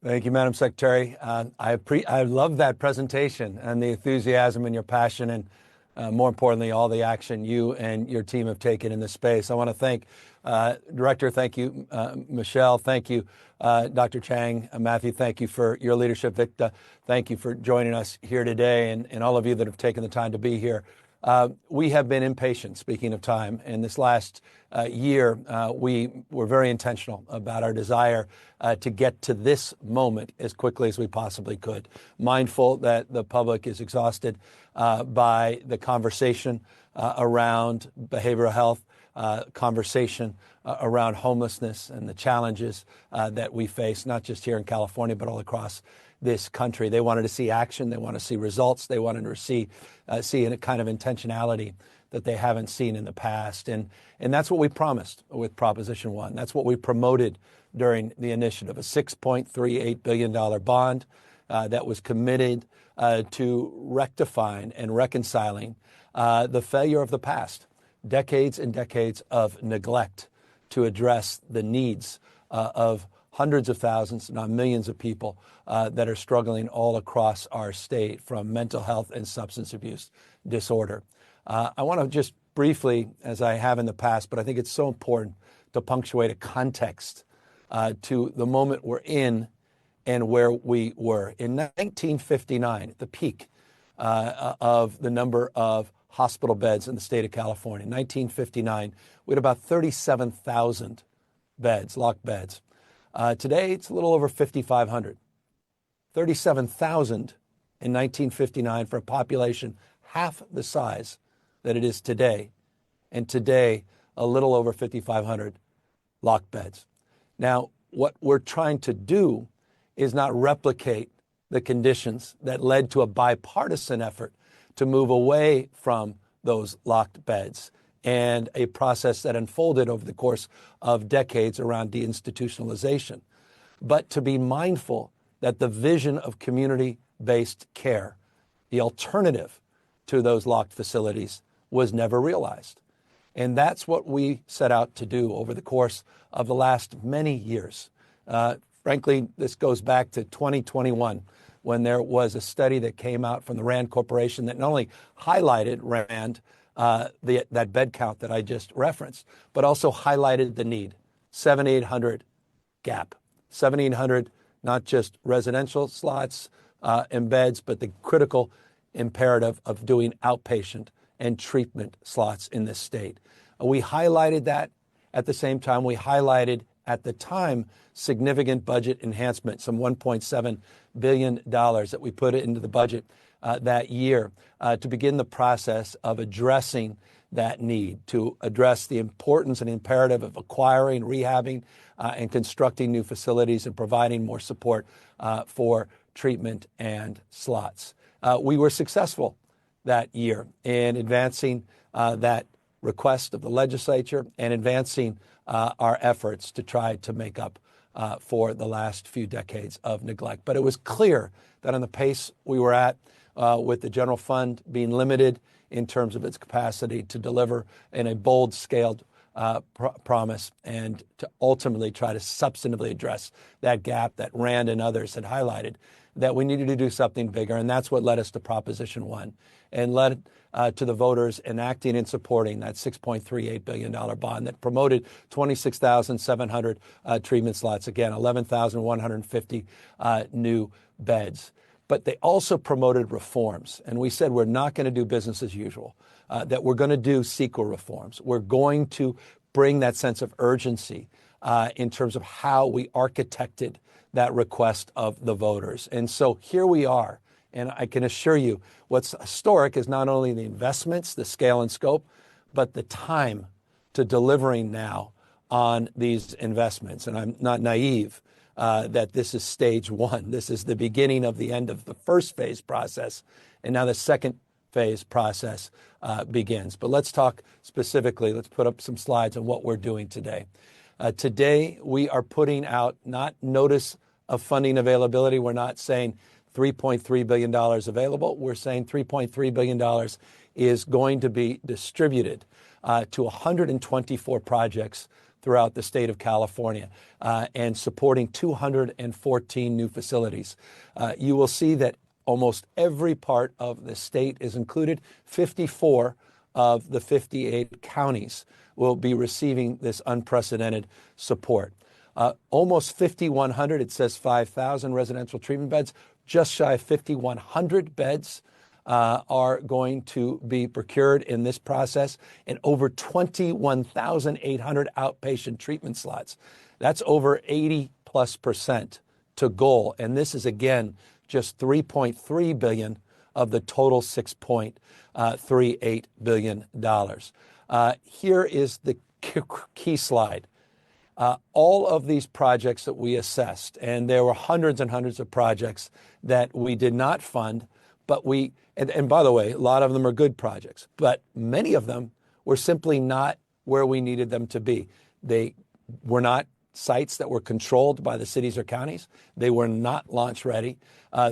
Thank you, Madam Secretary. I love that presentation and the enthusiasm and your passion and more importantly, all the action you and your team have taken in this space. I want to thank Director, thank you, Michelle, thank you, Dr. Chang, Matthew, thank you for your leadership. Victor, thank you for joining us here today and all of you that have taken the time to be here. We have been impatient, speaking of time, and this last year we were very intentional about our desire to get to this moment as quickly as we possibly could, mindful that the public is exhausted by the conversation around behavioral health, conversation around homelessness and the challenges that we face, not just here in California, but all across this country. They wanted to see action. They want to see results. They wanted to see a kind of intentionality that they haven't seen in the past. And that's what we promised with Proposition 1. That's what we promoted during the initiative, a $6.38 billion bond that was committed to rectifying and reconciling the failure of the past, decades and decades of neglect to address the needs of hundreds of thousands, not millions of people that are struggling all across our state from mental health and substance abuse disorder. I want to just briefly, as I have in the past, but I think it's so important to punctuate a context to the moment we're in and where we were. In 1959, at the peak of the number of hospital beds in the state of California, 1959, we had about 37,000 beds, locked beds. Today, it's a little over 5,500. 37,000 in 1959 for a population half the size that it is today. And today, a little over 5,500 locked beds. Now, what we're trying to do is not replicate the conditions that led to a bipartisan effort to move away from those locked beds and a process that unfolded over the course of decades around deinstitutionalization, but to be mindful that the vision of community-based care, the alternative to those locked facilities, was never realized. And that's what we set out to do over the course of the last many years. Frankly, this goes back to 2021, when there was a study that came out from the RAND Corporation that not only highlighted RAND, that bed count that I just referenced, but also highlighted the need, 7,800 gap, 7,800 not just residential slots and beds, but the critical imperative of doing outpatient and treatment slots in this state. We highlighted that. At the same time, we highlighted at the time significant budget enhancement, some $1.7 billion that we put into the budget that year to begin the process of addressing that need, to address the importance and imperative of acquiring, rehabbing, and constructing new facilities and providing more support for treatment and slots. We were successful that year in advancing that request of the legislature and advancing our efforts to try to make up for the last few decades of neglect. But it was clear that on the pace we were at, with the general fund being limited in terms of its capacity to deliver in a bold scaled promise and to ultimately try to substantively address that gap that Rand and others had highlighted, that we needed to do something bigger. And that's what led us to Proposition 1 and led to the voters enacting and supporting that $6.38 billion bond that promoted 26,700 treatment slots, again, 11,150 new beds. But they also promoted reforms. And we said we're not going to do business as usual, that we're going to do CEQA reforms. We're going to bring that sense of urgency in terms of how we architected that request of the voters. And so here we are. And I can assure you what's historic is not only the investments, the scale and scope, but the time to delivering now on these investments. And I'm not naive that this is stage one. This is the beginning of the end of the first phase process. And now the second phase process begins. But let's talk specifically. Let's put up some slides on what we're doing today. Today, we are putting out not notice of funding availability. We're not saying $3.3 billion available. We're saying $3.3 billion is going to be distributed to 124 projects throughout the state of California and supporting 214 new facilities. You will see that almost every part of the state is included. 54 of the 58 counties will be receiving this unprecedented support. Almost 5,100, it says 5,000 residential treatment beds, just shy of 5,100 beds are going to be procured in this process, and over 21,800 outpatient treatment slots. That's over 80+% to goal. And this is, again, just $3.3 billion of the total $6.38 billion. Here is the key slide. All of these projects that we assessed, and there were hundreds and hundreds of projects that we did not fund, but and by the way, a lot of them are good projects, but many of them were simply not where we needed them to be. They were not sites that were controlled by the cities or counties. They were not launch ready.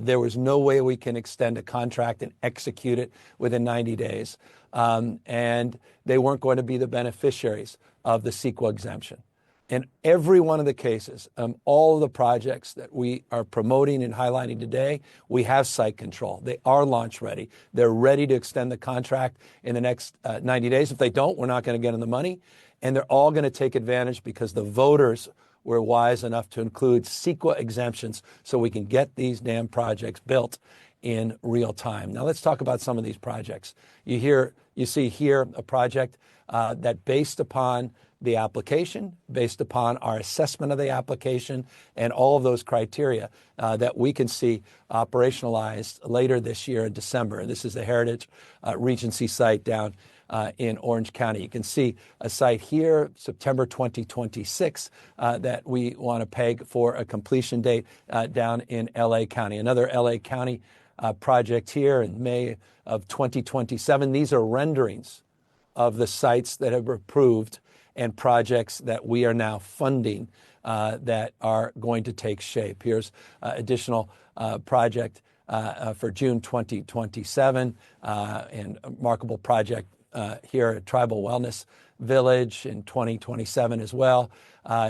There was no way we can extend a contract and execute it within 90 days. And they weren't going to be the beneficiaries of the CEQA exemption. In every one of the cases, all of the projects that we are promoting and highlighting today, we have site control. They are launch ready. They're ready to extend the contract in the next 90 days. If they don't, we're not going to get them the money. And they're all going to take advantage because the voters were wise enough to include CEQA exemptions so we can get these damn projects built in real time. Now let's talk about some of these projects. You see here a project that based upon the application, based upon our assessment of the application and all of those criteria that we can see operationalized later this year in December. This is the Heritage Regency site down in Orange County. You can see a site here, September 2026, that we want to peg for a completion date down in LA County. Another LA County project here in May of 2027. These are renderings of the sites that have approved and projects that we are now funding that are going to take shape. Here's additional project for June 2027 and a remarkable project here at Tribal Wellness Village in 2027 as well.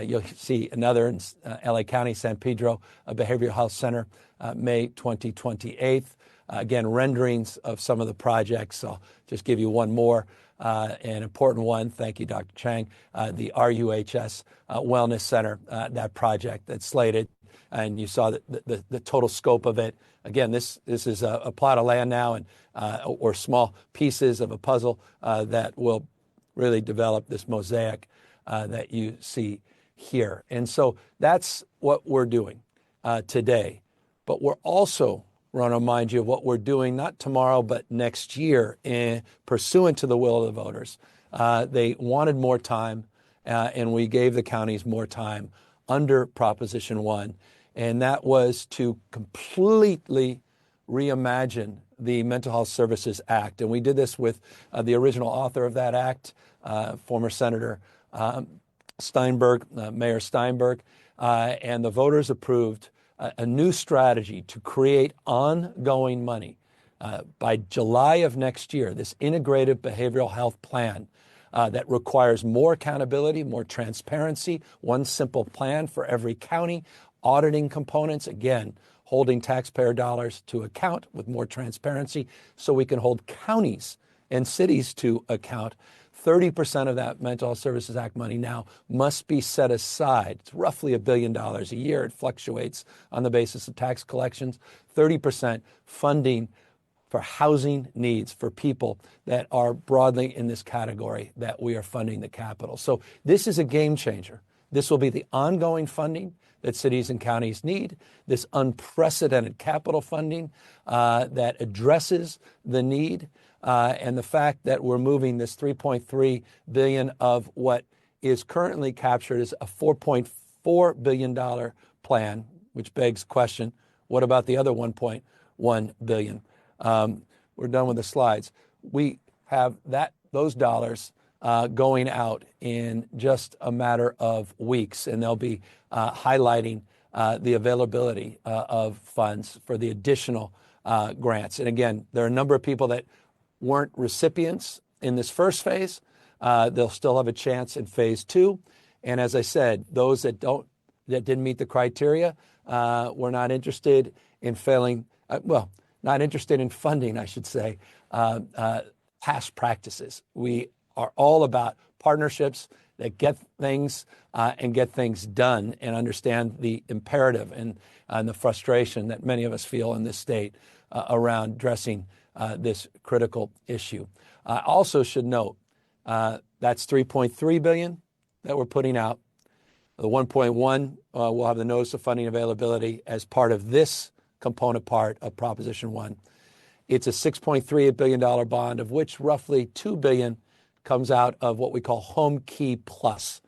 You'll see another in LA County, San Pedro, a behavioral health center, May 2028. Again, renderings of some of the projects. I'll just give you one more. An important one, thank you, Dr. Chang, the RUHS Wellness Center, that project that's slated, and you saw the total scope of it. Again, this is a plot of land now, and or small pieces of a puzzle that will really develop this mosaic that you see here. And so that's what we're doing today. But we're also want to remind you of what we're doing, not tomorrow, but next year, pursuant to the will of the voters. They wanted more time, and we gave the counties more time under Proposition 1, and that was to completely reimagine the Mental Health Services Act. And we did this with the original author of that act, former Senator Steinberg, Mayor Steinberg, and the voters approved a new strategy to create ongoing money by July of next year, this integrated behavioral health plan that requires more accountability, more transparency, one simple plan for every county, auditing components, again, holding taxpayer dollars to account with more transparency so we can hold counties and cities to account. 30% of that Mental Health Services Act money now must be set aside. It's roughly $1 billion a year. It fluctuates on the basis of tax collections. 30% funding for housing needs for people that are broadly in this category that we are funding the capital. So this is a game changer. This will be the ongoing funding that cities and counties need, this unprecedented capital funding that addresses the need. And the fact that we're moving this $3.3 billion of what is currently captured as a $4.4 billion plan, which begs the question, what about the other $1.1 billion? We're done with the slides. We have those dollars going out in just a matter of weeks, and they'll be highlighting the availability of funds for the additional grants. And again, there are a number of people that weren't recipients in this first phase. They'll still have a chance in phase 2. And as I said, those that didn't meet the criteria, we're not interested in not interested in funding, I should say, past practices. We are all about partnerships that get things and get things done, and understand the imperative and the frustration that many of us feel in this state around addressing this critical issue. I also should note that's $3.3 billion that we're putting out. The 1.1 will have the notice of funding availability as part of this component part of Proposition 1. It's a $6.38 billion bond, of which roughly $2 billion comes out of what we call Home Key Plus.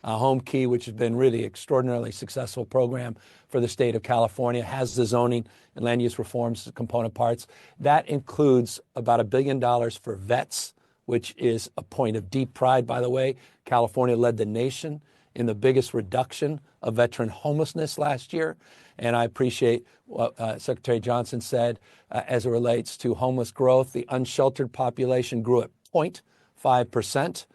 Home Key, which has been really extraordinarily successful program for the state of California, has the zoning and land use reforms component parts. That includes about $1 billion for vets, which is a point of deep pride, by the way. California led the nation in the biggest reduction of veteran homelessness last year. And I appreciate what Secretary Johnson said as it relates to homeless growth. The unsheltered population grew at 0.5%.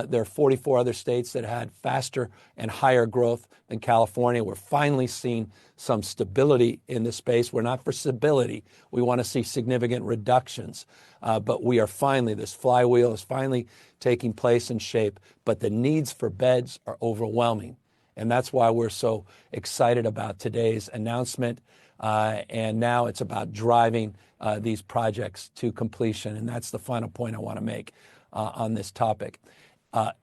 There are 44 other states that had faster and higher growth than California. We're finally seeing some stability in this space. We're not for stability. We want to see significant reductions. But we are finally, this flywheel is finally taking place and shape. But the needs for beds are overwhelming. And that's why we're so excited about today's announcement. And now it's about driving these projects to completion. And that's the final point I want to make on this topic.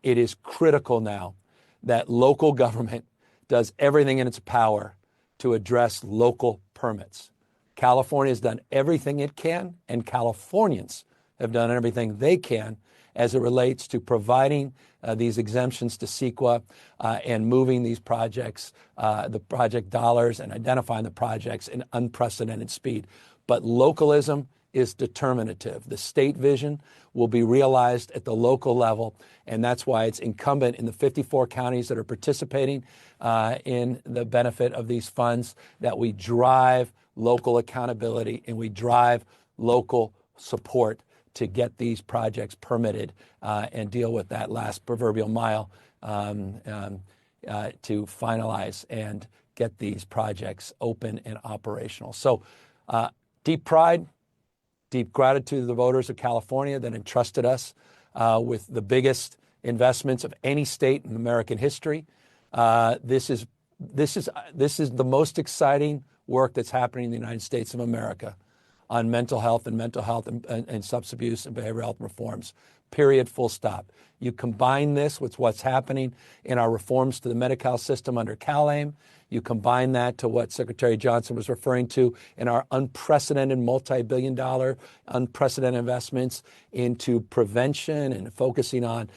It is critical now that local government does everything in its power to address local permits. California has done everything it can, and Californians have done everything they can as it relates to providing these exemptions to CEQA and moving these projects, the project dollars, and identifying the projects in unprecedented speed. But localism is determinative. The state vision will be realized at the local level, and that's why it's incumbent in the 54 counties that are participating in the benefit of these funds that we drive local accountability and we drive local support to get these projects permitted and deal with that last proverbial mile to finalize and get these projects open and operational. So deep pride, deep gratitude to the voters of California that entrusted us with the biggest investments of any state in American history. This is the most exciting work that's happening in the United States of America on mental health and substance abuse and behavioral health reforms. Period, full stop. You combine this with what's happening in our reforms to the Medi-Cal system under CalAIM. You combine that to what Secretary Johnson was referring to in our unprecedented multi-billion-dollar, unprecedented investments into prevention and focusing on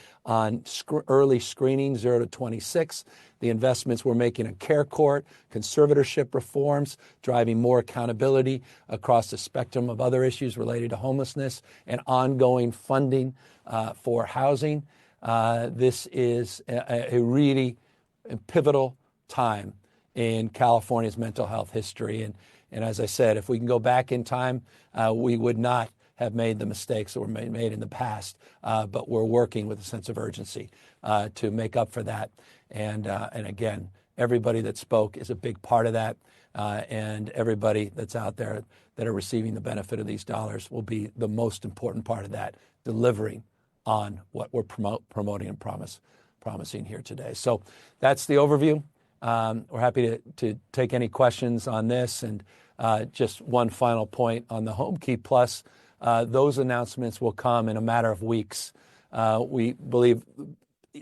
early screening, 0 to 26. The investments we're making in care court, conservatorship reforms, driving more accountability across the spectrum of other issues related to homelessness, and ongoing funding for housing. This is a really pivotal time in California's mental health history. And as I said, if we can go back in time, we would not have made the mistakes that were made in the past. But we're working with a sense of urgency to make up for that. And again, everybody that spoke is a big part of that. And everybody that's out there that are receiving the benefit of these dollars will be the most important part of that, delivering on what we're promoting and promising here today. So that's the overview. We're happy to take any questions on this. And just one final point on the Home Key Plus. Those announcements will come in a matter of weeks. We believe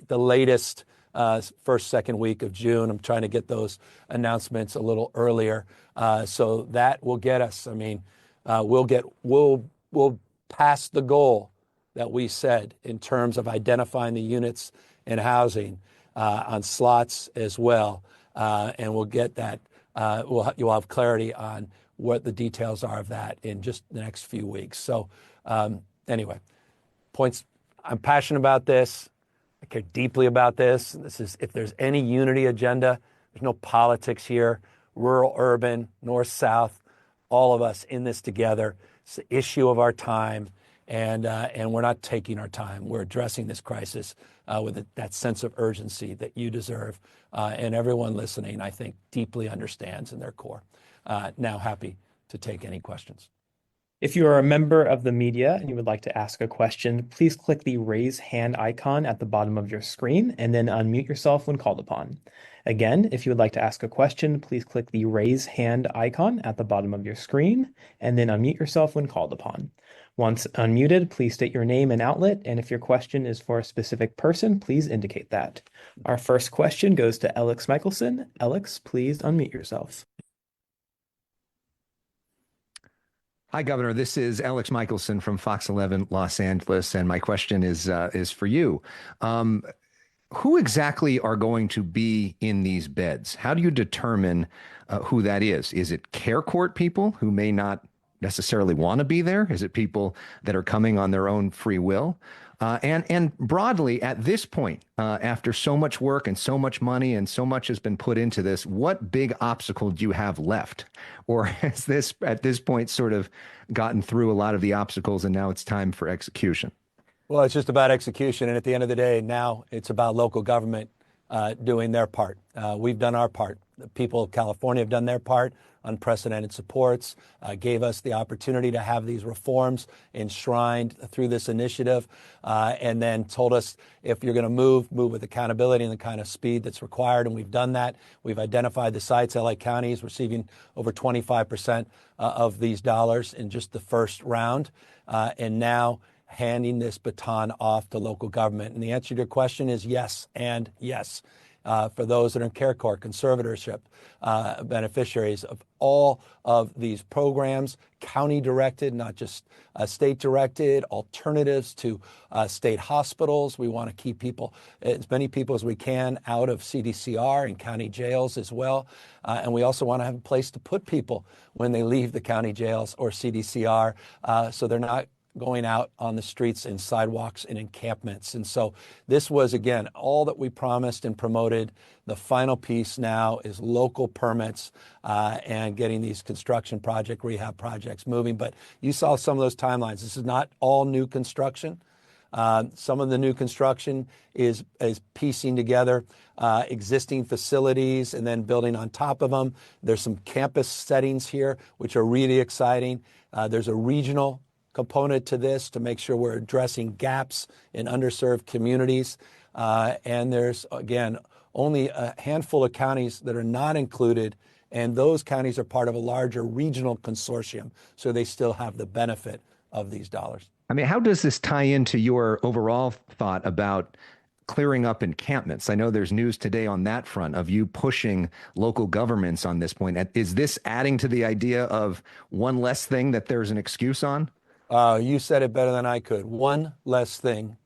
the latest first, second week of June. I'm trying to get those announcements a little earlier. So that will get us, we'll pass the goal that we said in terms of identifying the units in housing on slots as well. And we'll get that, you'll have clarity on what the details are of that in just the next few weeks. So anyway, points, I'm passionate about this. I care deeply about this. This is, if there's any unity agenda, there's no politics here, rural, urban, north, south, all of us in this together. It's the issue of our time, and we're not taking our time. We're addressing this crisis with that sense of urgency that you deserve. And everyone listening, I think, deeply understands in their core. Now happy to take any questions. If you are a member of the media and you would like to ask a question, please click the raise hand icon at the bottom of your screen and then unmute yourself when called upon. Again, if you would like to ask a question, please click the raise hand icon at the bottom of your screen and then unmute yourself when called upon. Once unmuted, please state your name and outlet, and if your question is for a specific person, please indicate that. Our first question goes to Alex Michelson. Alex, please unmute yourself. Hi, Governor. This is Alex Michelson from Fox 11 Los Angeles, and my question is for you. Who exactly are going to be in these beds? How do you determine who that is? Is it care court people who may not necessarily want to be there? Is it people that are coming on their own free will? And broadly, at this point, after so much work and so much money and so much has been put into this, what big obstacle do you have left? Or has this, at this point, sort of gotten through a lot of the obstacles and now it's time for execution? Well, it's just about execution. And at the end of the day, now it's about local government doing their part. We've done our part. The people of California have done their part. Unprecedented supports gave us the opportunity to have these reforms enshrined through this initiative, and then told us if you're going to move with accountability and the kind of speed that's required. And we've done that. We've identified the sites. LA County is receiving over 25% of these dollars in just the first round, and now handing this baton off to local government. And the answer to your question is yes and yes. For those that are in care court, conservatorship, beneficiaries of all of these programs, county directed, not just state directed, alternatives to state hospitals. We want to keep people, as many people as we can, out of CDCR and county jails as well. And we also want to have a place to put people when they leave the county jails or CDCR, so they're not going out on the streets and sidewalks and encampments. And so this was, again, all that we promised and promoted. The final piece now is local permits and getting these construction project, rehab projects moving. But you saw some of those timelines. This is not all new construction. Some of the new construction is piecing together existing facilities and then building on top of them. There's some campus settings here, which are really exciting. There's a regional component to this to make sure we're addressing gaps in underserved communities. And there's, again, only a handful of counties that are not included, and those counties are part of a larger regional consortium, so they still have the benefit of these dollars. I mean, how does this tie into your overall thought about clearing up encampments? I know there's news today on that front of you pushing local governments on this point. Is this adding to the idea of one less thing that there's an excuse on? You said it better than I could. One less thing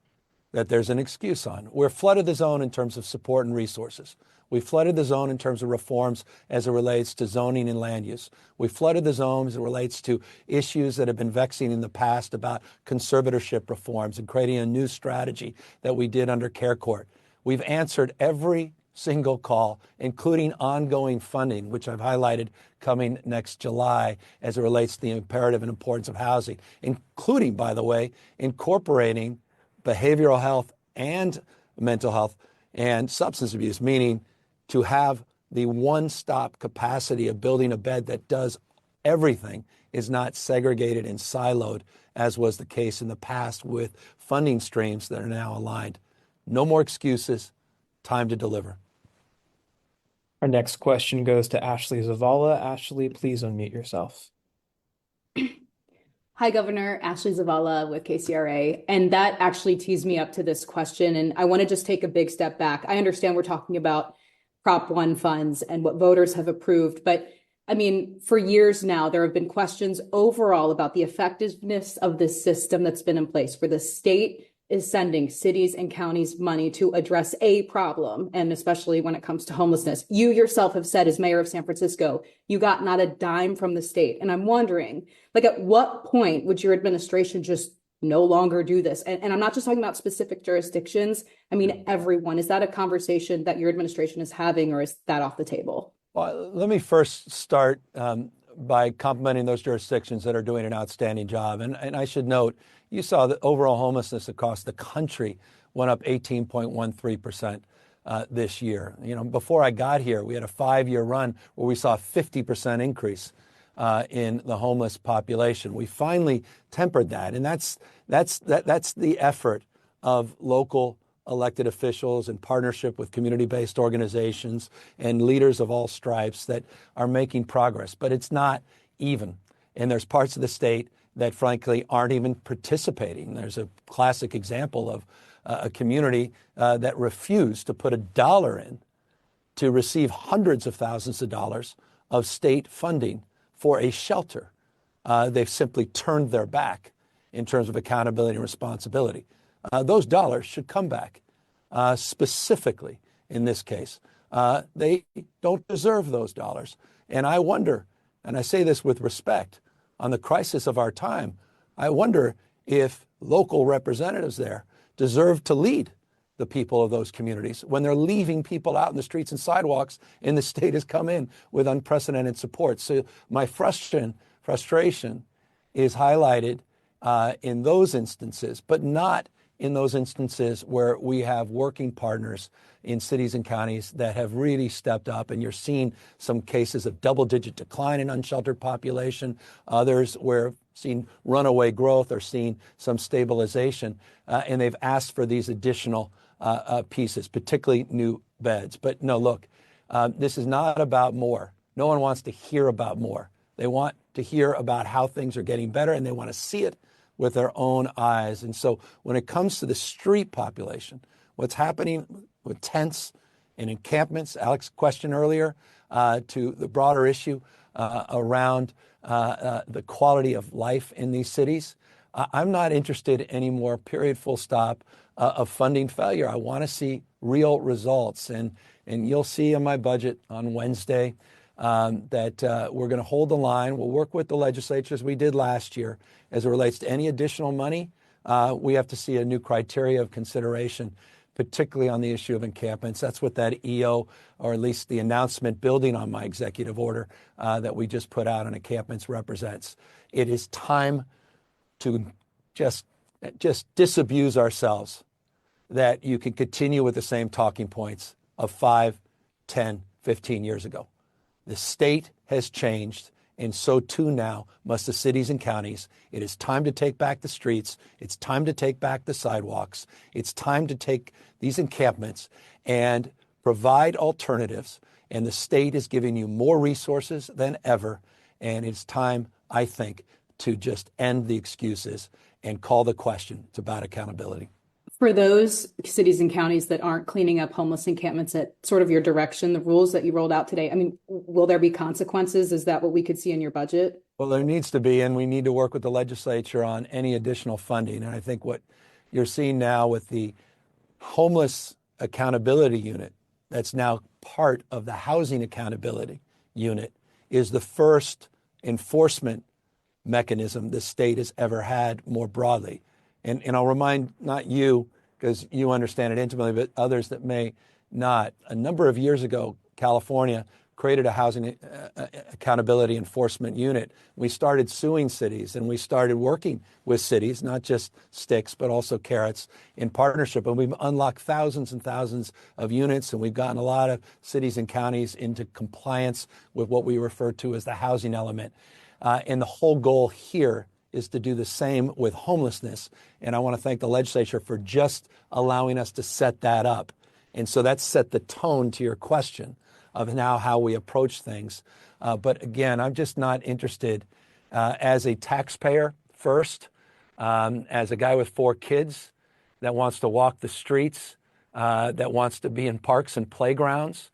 that there's an excuse on. We're flooded the zone in terms of support and resources. We flooded the zone in terms of reforms as it relates to zoning and land use. We flooded the zone as it relates to issues that have been vexing in the past about conservatorship reforms and creating a new strategy that we did under care court. We've answered every single call, including ongoing funding, which I've highlighted coming next July as it relates to the imperative and importance of housing, including, by the way, incorporating behavioral health and mental health and substance abuse, meaning to have the one-stop capacity of building a bed that does everything, is not segregated and siloed, as was the case in the past with funding streams that are now aligned. No more excuses. Time to deliver. Our next question goes to Ashley Zavala. Ashley, please unmute yourself. Hi, Governor. Ashley Zavala with KCRA. And that actually tees me up to this question. And I want to just take a big step back. I understand we're talking about Prop 1 funds and what voters have approved. But I mean, for years now, there have been questions overall about the effectiveness of this system that's been in place, where the state is sending cities and counties money to address a problem, and especially when it comes to homelessness. You yourself have said, as mayor of San Francisco, you got not a dime from the state. And I'm wondering, like, at what point would your administration just no longer do this? And I'm not just talking about specific jurisdictions. I mean, everyone. Is that a conversation that your administration is having, or is that off the table? Well, let me first start by complimenting those jurisdictions that are doing an outstanding job. And I should note, you saw that overall homelessness across the country went up 18.13% this year. Before I got here, we had a 5-year run where we saw a 50% increase in the homeless population. We finally tempered that, and that's the effort of local elected officials in partnership with community-based organizations and leaders of all stripes that are making progress. But it's not even, and there's parts of the state that frankly aren't even participating. There's a classic example of a community that refused to put $1 in to receive hundreds of thousands of dollars of state funding for a shelter. They've simply turned their back in terms of accountability and responsibility. Those dollars should come back, specifically in this case. They don't deserve those dollars. And I wonder, and I say this with respect, on the crisis of our time, I wonder if local representatives there deserve to lead the people of those communities when they're leaving people out in the streets and sidewalks, and the state has come in with unprecedented support. So my frustration is highlighted in those instances, but not in those instances where we have working partners in cities and counties that have really stepped up, and you're seeing some cases of double-digit decline in unsheltered population. Others where seen runaway growth or seeing some stabilization, and they've asked for these additional pieces, particularly new beds. But no, look, this is not about more. No one wants to hear about more. They want to hear about how things are getting better, and they want to see it with their own eyes. And so when it comes to the street population, what's happening with tents and encampments, Alex's question earlier, to the broader issue around the quality of life in these cities, I'm not interested anymore, period, full stop, of funding failure. I want to see real results. And you'll see in my budget on Wednesday that we're going to hold the line. We'll work with the legislature as we did last year. As it relates to any additional money, we have to see a new criteria of consideration, particularly on the issue of encampments. That's what that EO, or at least the announcement building on my executive order that we just put out on encampments, represents. It is time to just disabuse ourselves that you can continue with the same talking points of 5, 10, 15 years ago. The state has changed, and so too now must the cities and counties. It is time to take back the streets. It's time to take back the sidewalks. It's time to take these encampments and provide alternatives. And the state is giving you more resources than ever. And it's time, I think, to just end the excuses and call the question. It's about accountability. For those cities and counties that aren't cleaning up homeless encampments at sort of your direction, the rules that you rolled out today, I mean, will there be consequences? Is that what we could see in your budget? Well, there needs to be, and we need to work with the legislature on any additional funding. And I think what you're seeing now with the homeless accountability unit, that's now part of the housing accountability unit, is the first enforcement mechanism the state has ever had more broadly. And I'll remind not you, because you understand it intimately, but others that may not. A number of years ago, California created a housing accountability enforcement unit. We started suing cities, and we started working with cities, not just sticks, but also carrots, in partnership. And we've unlocked thousands and thousands of units, and we've gotten a lot of cities and counties into compliance with what we refer to as the housing element. And the whole goal here is to do the same with homelessness. And I want to thank the legislature for just allowing us to set that up. And so that set the tone to your question of now how we approach things. But again, I'm just not interested as a taxpayer first, as a guy with 4 kids that wants to walk the streets, that wants to be in parks and playgrounds,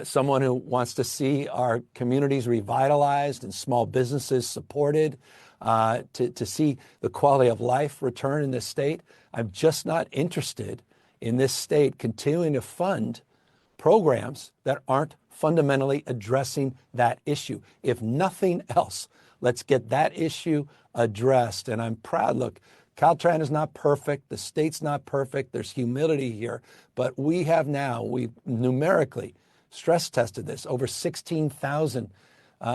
someone who wants to see our communities revitalized and small businesses supported, to see the quality of life return in this state. I'm just not interested in this state continuing to fund programs that aren't fundamentally addressing that issue. If nothing else, let's get that issue addressed. And I'm proud. Look, Caltrans is not perfect. The state's not perfect. There's humility here. But we've numerically stress tested this. Over 16,000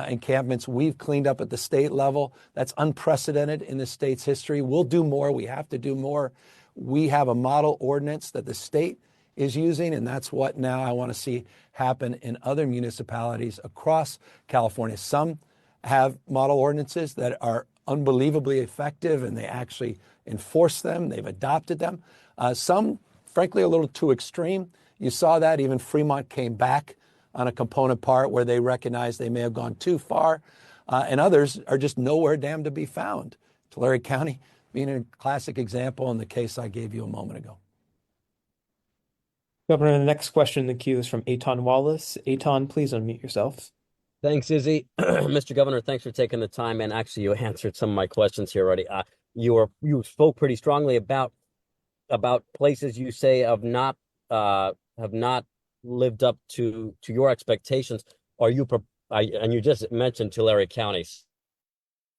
encampments we've cleaned up at the state level. That's unprecedented in the state's history. We'll do more. We have to do more. we have a model ordinance that the state is using, and that's what now I want to see happen in other municipalities across California. Some have model ordinances that are unbelievably effective and they actually enforce them. They've adopted them. Some, frankly, a little too extreme. You saw that even Fremont came back on a component part where they recognized they may have gone too far. And others are just nowhere damn to be found. Tulare County being a classic example in the case I gave you a moment ago. Governor, the next question in the queue is from Eton Wallace. Eton, please unmute yourself. Thanks, Izzy. Mr. Governor, thanks for taking the time. And actually, you answered some of my questions here already. You spoke pretty strongly about places you say have not lived up to your expectations. And you just mentioned Tulare County.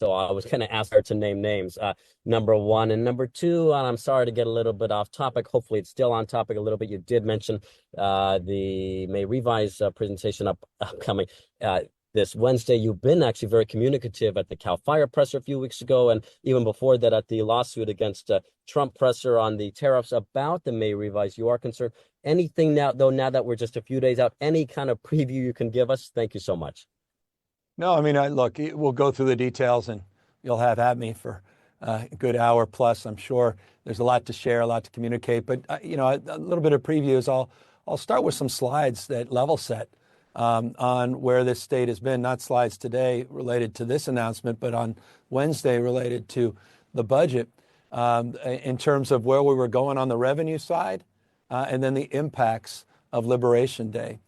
So I was going to ask her to name names, number one. And number two, and I'm sorry to get a little bit off topic. Hopefully it's still on topic a little bit. You did mention the May Revise presentation upcoming this Wednesday. You've been actually very communicative at the Cal Fire presser a few weeks ago, and even before that at the lawsuit against Trump presser on the tariffs about the May Revise. You are concerned. Anything now that we're just a few days out, any kind of preview you can give us? Thank you so much. No, I mean, look, we'll go through the details and you'll have at me for a good hour plus. I'm sure there's a lot to share, a lot to communicate, but a little bit of previews. I'll start with some slides that level set on where this state has been, not slides today related to this announcement, but on Wednesday related to the budget in terms of where we were going on the revenue side and then the impacts of Liberation Day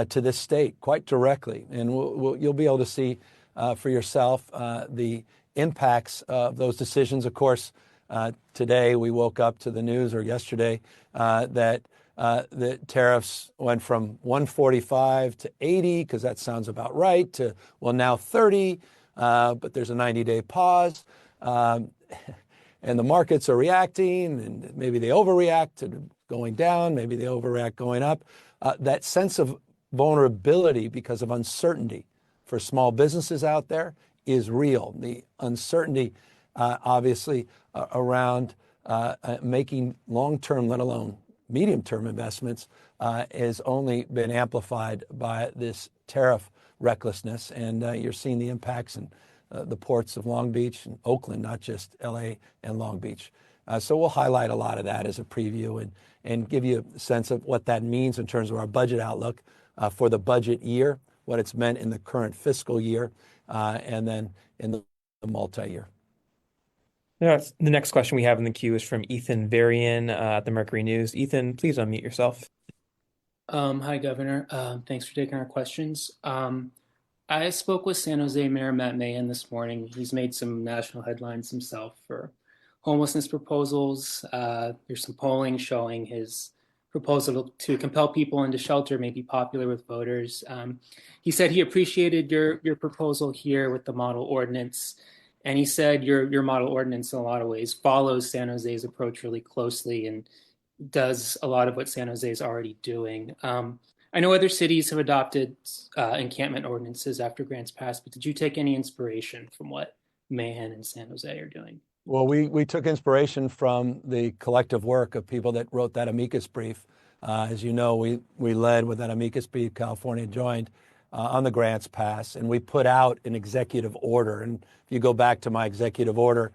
to this state quite directly. And you'll be able to see for yourself the impacts of those decisions. Of course, today we woke up to the news, or yesterday, that the tariffs went from 145 to 80, because that sounds about right, to, well, now 30, but there's a 90-day pause. And the markets are reacting, and maybe they overreact to going down, maybe they overreact going up. That sense of vulnerability because of uncertainty for small businesses out there is real. The uncertainty, obviously, around making long-term, let alone medium-term investments, has only been amplified by this tariff recklessness. And you're seeing the impacts in the ports of Long Beach and Oakland, not just LA and Long Beach. So we'll highlight a lot of that as a preview and give you a sense of what that means in terms of our budget outlook for the budget year, what it's meant in the current fiscal year, and then in the multi-year. The next question we have in the queue is from Ethan Varian at the Mercury News. Ethan, please unmute yourself. Hi, Governor. Thanks for taking our questions. I spoke with San Jose Mayor Matt Mahan this morning. He's made some national headlines himself for homelessness proposals. There's some polling showing his proposal to compel people into shelter may be popular with voters. He said he appreciated your proposal here with the model ordinance. And he said your model ordinance in a lot of ways follows San Jose's approach really closely and does a lot of what San Jose is already doing. I know other cities have adopted encampment ordinances after grants passed, but did you take any inspiration from what Mahan and San Jose are doing? Well, we took inspiration from the collective work of people that wrote that amicus brief. As you know, we led with that amicus brief. California joined on the grants pass, and we put out an executive order. And if you go back to my executive order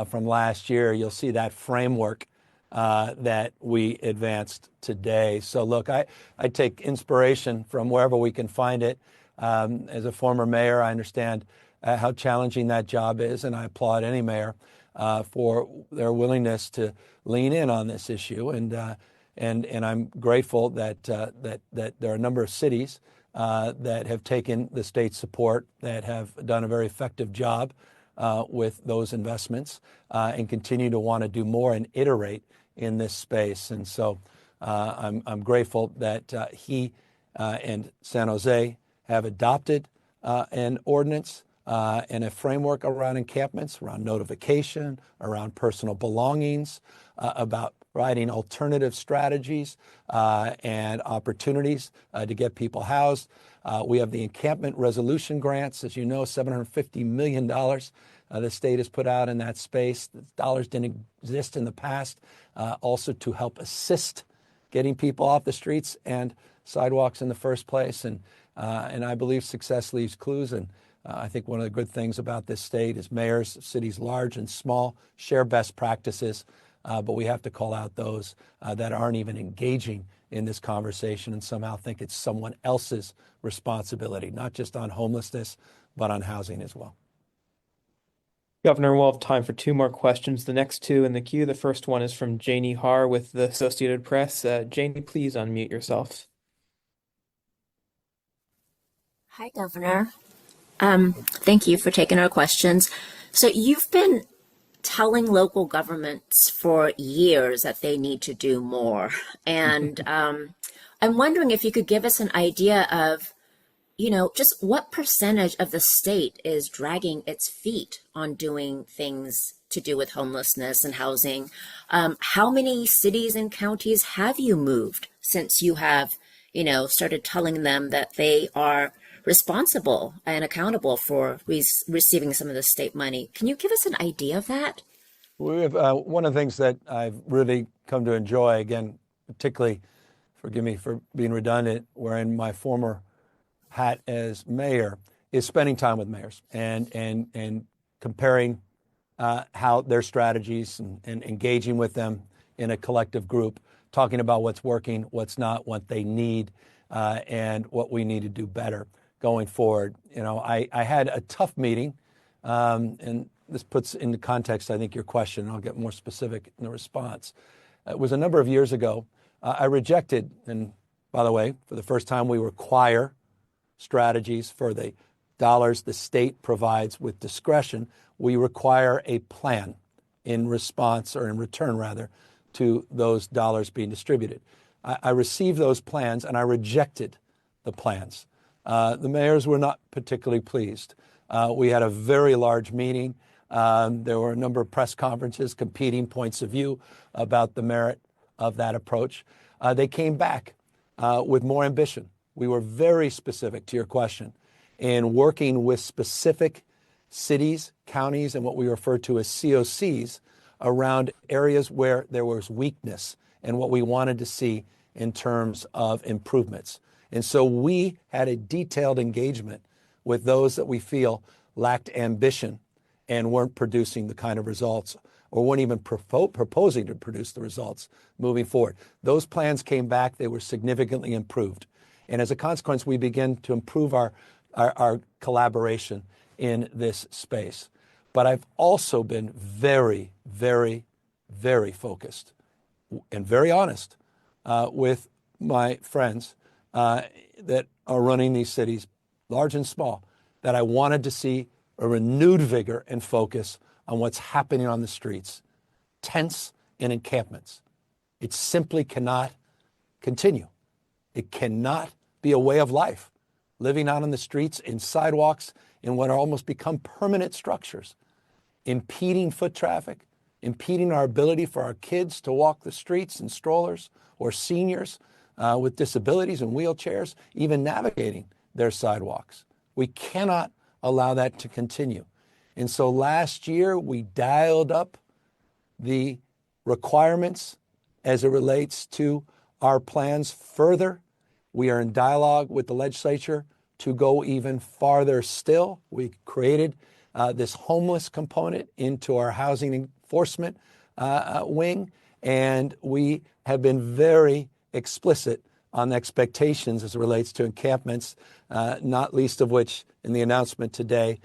from last year, you'll see that framework that we advanced today. So look, I take inspiration from wherever we can find it. As a former mayor, I understand how challenging that job is, and I applaud any mayor for their willingness to lean in on this issue. And I'm grateful that there are a number of cities that have taken the state's support, that have done a very effective job with those investments and continue to want to do more and iterate in this space. And so I'm grateful that he and San Jose have adopted an ordinance and a framework around encampments, around notification, around personal belongings, about providing alternative strategies and opportunities to get people housed. We have the encampment resolution grants, as you know, $750 million the state has put out in that space. The dollars didn't exist in the past, also to help assist getting people off the streets and sidewalks in the first place. And I believe success leaves clues. And I think one of the good things about this state is mayors, cities large and small, share best practices. But we have to call out those that aren't even engaging in this conversation and somehow think it's someone else's responsibility, not just on homelessness, but on housing as well. Governor, we'll have time for two more questions. The next two in the queue. The first one is from Janie Har with the Associated Press. Janie, please unmute yourself. Hi, Governor. Thank you for taking our questions. So you've been telling local governments for years that they need to do more. And I'm wondering if you could give us an idea of, just what percentage of the state is dragging its feet on doing things to do with homelessness and housing. How many cities and counties have you moved since you have, started telling them that they are responsible and accountable for receiving some of the state money? Can you give us an idea of that? We have one of the things that I've really come to enjoy, again, particularly, forgive me for being redundant, wearing my former hat as mayor, is spending time with mayors and comparing how their strategies and engaging with them in a collective group, talking about what's working, what's not, what they need, and what we need to do better going forward. I had a tough meeting, and this puts into context, I think, your question, and I'll get more specific in the response. It was a number of years ago. I rejected, and by the way, for the first time, we require strategies for the dollars the state provides with discretion. We require a plan in response, or in return rather, to those dollars being distributed. I received those plans and I rejected the plans. The mayors were not particularly pleased. We had a very large meeting. There were a number of press conferences, competing points of view about the merit of that approach. They came back with more ambition. We were very specific, to your question, in working with specific cities, counties, and what we refer to as COCs around areas where there was weakness and what we wanted to see in terms of improvements. And so we had a detailed engagement with those that we feel lacked ambition and weren't producing the kind of results, or weren't even proposing to produce the results moving forward. Those plans came back. They were significantly improved. And as a consequence, we began to improve our collaboration in this space. But I've also been very, very, very focused and very honest with my friends that are running these cities, large and small, that I wanted to see a renewed vigor and focus on what's happening on the streets, tents and encampments. It simply cannot continue. It cannot be a way of life, living out on the streets, in sidewalks, in what are almost become permanent structures, impeding foot traffic, impeding our ability for our kids to walk the streets in strollers, or seniors with disabilities and wheelchairs, even navigating their sidewalks. We cannot allow that to continue. And so last year, we dialed up the requirements as it relates to our plans further. We are in dialogue with the legislature to go even farther still. We created this homeless component into our housing enforcement wing, and we have been very explicit on expectations as it relates to encampments, not least of which in the announcement today,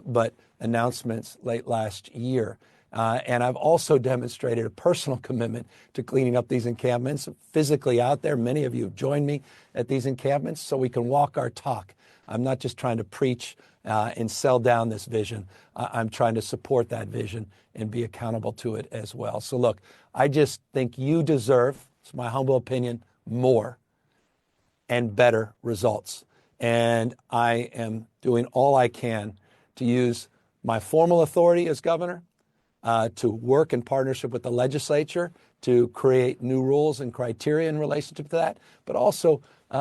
but announcements late last year. And I've also demonstrated a personal commitment to cleaning up these encampments, physically out there. Many of you have joined me at these encampments so we can walk our talk. I'm not just trying to preach and sell down this vision. I'm trying to support that vision and be accountable to it as well. So look, I just think you deserve, it's my humble opinion, more and better results. And I am doing all I can to use my formal authority as governor to work in partnership with the legislature to create new rules and criteria in relationship to that, but also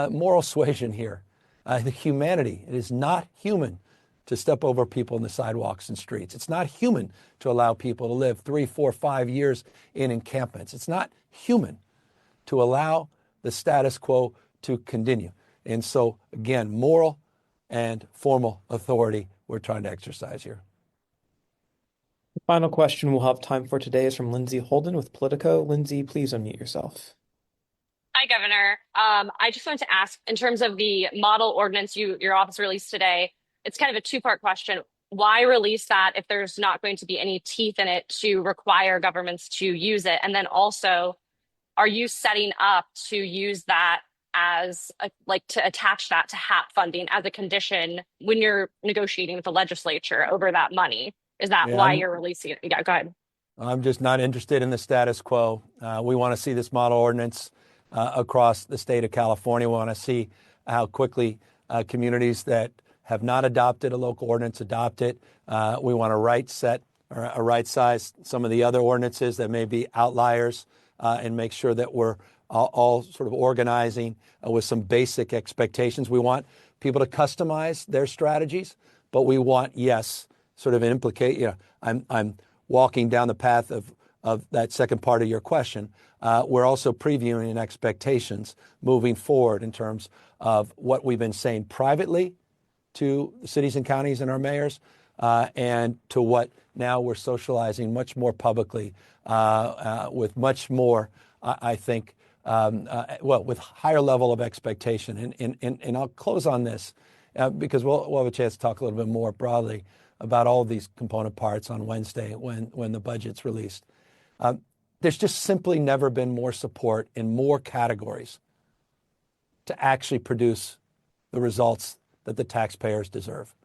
moral suasion here. The humanity. It is not human to step over people in the sidewalks and streets. It's not human to allow people to live 3, 4, 5 years in encampments. It's not human to allow the status quo to continue. And so, again, moral and formal authority we're trying to exercise here. The final question we'll have time for today is from Lindsay Holden with Politico. Lindsay, please unmute yourself. Hi, Governor. I just wanted to ask, in terms of the model ordinance your office released today, it's kind of a two-part question. Why release that if there's not going to be any teeth in it to require governments to use it? And then also, are you setting up to use that as to attach that to HAP funding as a condition when you're negotiating with the legislature over that money? Is that why you're releasing it? Yeah, go ahead. I'm just not interested in the status quo. We want to see this model ordinance across the state of California. We want to see how quickly communities that have not adopted a local ordinance adopt it. We want to right size some of the other ordinances that may be outliers and make sure that we're all sort of organizing with some basic expectations. We want people to customize their strategies, but we want, yes, sort of implicate, I'm walking down the path of that second part of your question. We're also previewing expectations moving forward in terms of what we've been saying privately to the cities and counties and our mayors, and to what now we're socializing much more publicly with much more, I think, with higher level of expectation. And I'll close on this because we'll have a chance to talk a little bit more broadly about all of these component parts on Wednesday when the budget's released. There's just simply never been more support in more categories to actually produce the results that the taxpayers deserve.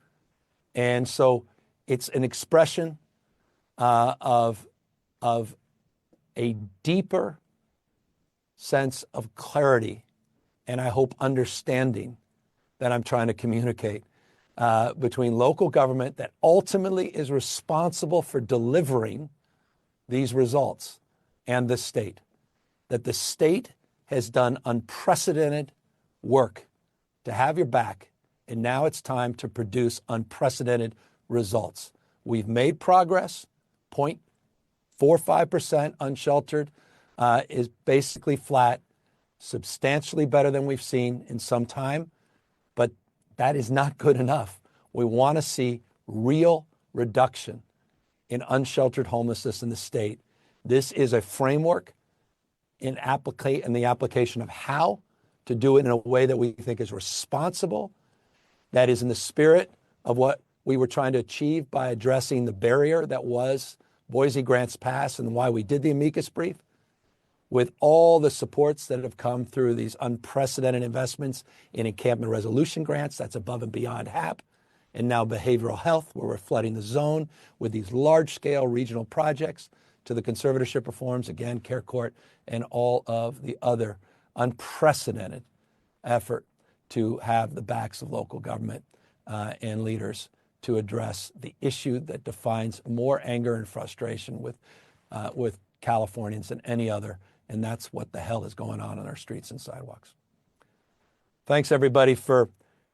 And so it's an expression of a deeper sense of clarity and I hope understanding that I'm trying to communicate between local government that ultimately is responsible for delivering these results and the state. That the state has done unprecedented work to have your back, and now it's time to produce unprecedented results. We've made progress. 0.45% unsheltered is basically flat, substantially better than we've seen in some time, but that is not good enough. We want to see real reduction in unsheltered homelessness in the state. This is a framework in the application of how to do it in a way that we think is responsible, that is in the spirit of what we were trying to achieve by addressing the barrier that was Boise Grants Pass and why we did the amicus brief, with all the supports that have come through these unprecedented investments in encampment resolution grants, that's above and beyond HAP, and now behavioral health, where we're flooding the zone with these large-scale regional projects, to the conservatorship reforms, again, care court, and all of the other unprecedented effort to have the backs of local government and leaders to address the issue that defines more anger and frustration with Californians than any other, and that's what the hell is going on our streets and sidewalks. Thanks, everybody, for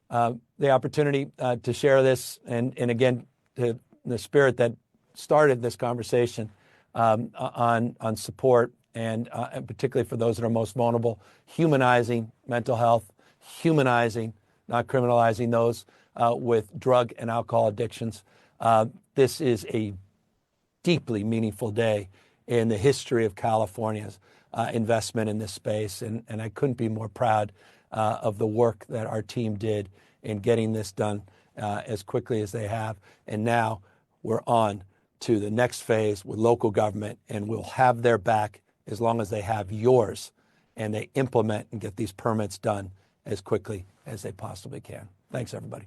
the opportunity to share this, and again, to the spirit that started this conversation on support, and particularly for those that are most vulnerable, humanizing mental health, humanizing, not criminalizing those with drug and alcohol addictions. This is a deeply meaningful day in the history of California's investment in this space, and I couldn't be more proud of the work that our team did in getting this done as quickly as they have. And now we're on to the next phase with local government, and we'll have their back as long as they have yours, and they implement and get these permits done as quickly as they possibly can. Thanks, everybody.